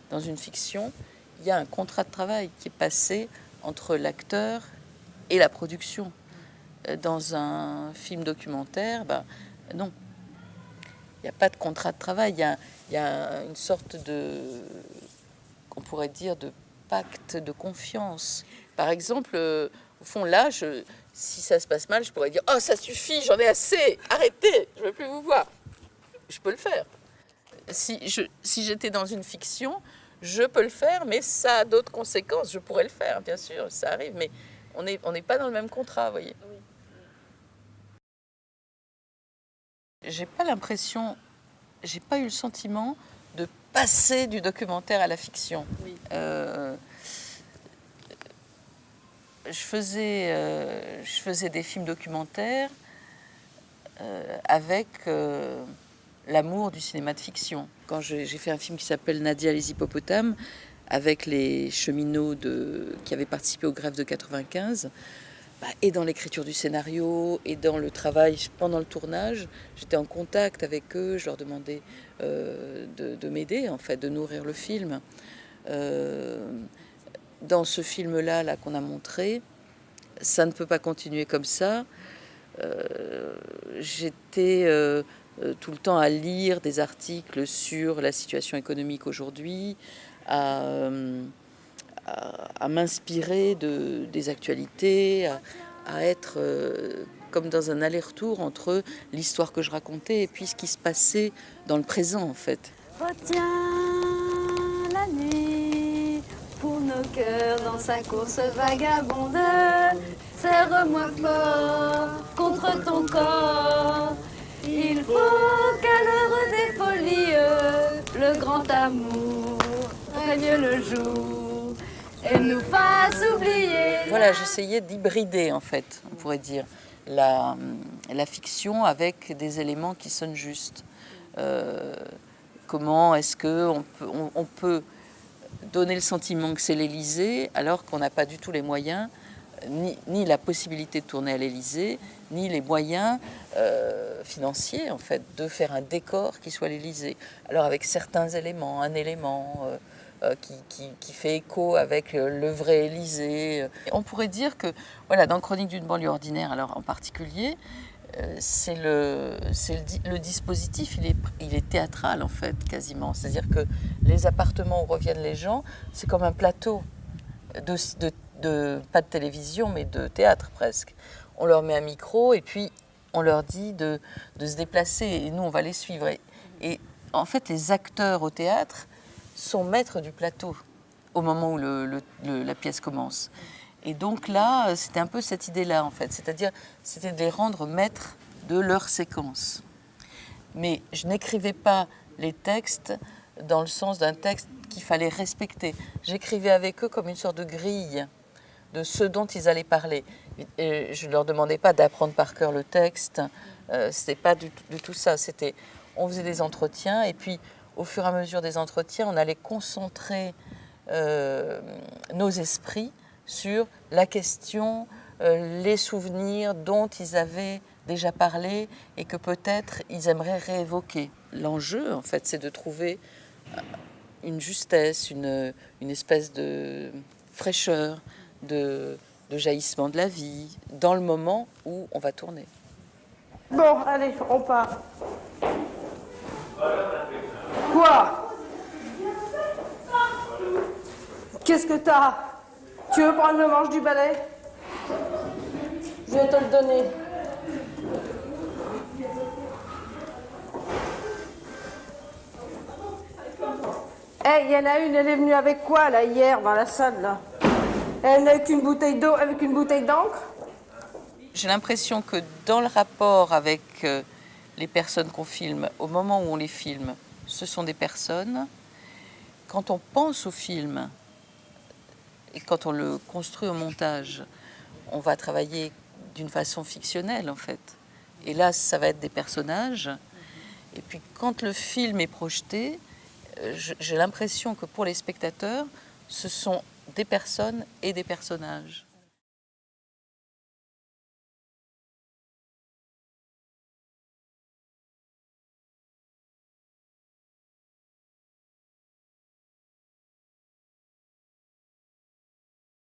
dans une fiction, il y a un contrat de travail qui est passé entre l'acteur et la production. Dans un film documentaire, non. Il n'y a pas de contrat de travail. Il y a une sorte de, on pourrait dire, de pacte de confiance. Par exemple, au fond, là, si ça se passe mal, je pourrais dire « Oh, ça suffit, j'en ai assez, arrêtez, je ne veux plus vous voir ». Je peux le faire. Si j'étais dans une fiction, je peux le faire, mais ça a d'autres conséquences. Je pourrais le faire, bien sûr, ça arrive, mais on n'est pas dans le même contrat, vous voyez. J'ai pas l'impression, j'ai pas eu le sentiment de passer du documentaire à la fiction. Oui. Je faisais des films documentaires avec l'amour du cinéma de fiction. Quand j'ai fait un film qui s'appelle Nadia les hippopotames, avec les cheminots qui avaient participé aux grèves de 95, et dans l'écriture du scénario, et dans le travail pendant le tournage, j'étais en contact avec eux, je leur demandais de m'aider, en fait, de nourrir le film. Dans ce film-là là, qu'on a montré, ça ne peut pas continuer comme ça. J'étais tout le temps à lire des articles sur la situation économique aujourd'hui, à m'inspirer des actualités, à être comme dans un aller-retour entre l'histoire que je racontais et puis ce qui se passait dans le présent, en fait. Retiens la nuit pour nos cœurs dans sa course vagabonde. Serre-moi fort contre ton corps. Il faut qu'à l'heure des folies, le grand amour règne le jour et nous fasse oublier. Voilà, j'essayais d'hybrider, en fait, on pourrait dire, la fiction avec des éléments qui sonnent justes. Comment est-ce qu'on peut donner le sentiment que c'est l'Élysée alors qu'on n'a pas du tout les moyens, ni la possibilité de tourner à l'Élysée, ni les moyens financiers, en fait, de faire un décor qui soit l'Élysée. Alors avec certains éléments, un élément qui fait écho avec le vrai Élysée. On pourrait dire que, voilà, dans Chronique d'une banlieue ordinaire, alors en particulier, le dispositif, il est théâtral, en fait, quasiment. C'est-à-dire que les appartements où reviennent les gens, c'est comme un plateau pas de télévision, mais de théâtre presque. On leur met un micro et puis on leur dit de se déplacer et nous, on va les suivre. Et en fait, les acteurs au théâtre sont maîtres du plateau au moment où la pièce commence. Et donc là, c'était un peu cette idée-là, en fait. C'est-à-dire, c'était de les rendre maîtres de leur séquence. Mais je n'écrivais pas les textes dans le sens d'un texte qu'il fallait respecter. J'écrivais avec eux comme une sorte de grille de ce dont ils allaient parler. Et je ne leur demandais pas d'apprendre par cœur le texte. C'était pas du tout ça. On faisait des entretiens et puis, au fur et à mesure des entretiens, on allait concentrer nos esprits sur la question, les souvenirs dont ils avaient déjà parlé et que peut-être ils aimeraient réévoquer. L'enjeu, en fait, c'est de trouver une justesse, une espèce de fraîcheur, de jaillissement de la vie, dans le moment où on va tourner. Bon, allez, on part. Quoi? Qu'est-ce que t'as? Tu veux prendre le manche du balai? Je vais te le donner. Hey, il y en a une, elle est venue avec quoi, là, hier, dans la salle, là? Elle n'a qu'une bouteille d'eau avec une bouteille d'encre? J'ai l'impression que dans le rapport avec les personnes qu'on filme, au moment où on les filme, ce sont des personnes. Quand on pense au film et quand on le construit au montage, on va travailler d'une façon fictionnelle, en fait. Et là, ça va être des personnages. Et puis, quand le film est projeté, j'ai l'impression que pour les spectateurs, ce sont des personnes et des personnages.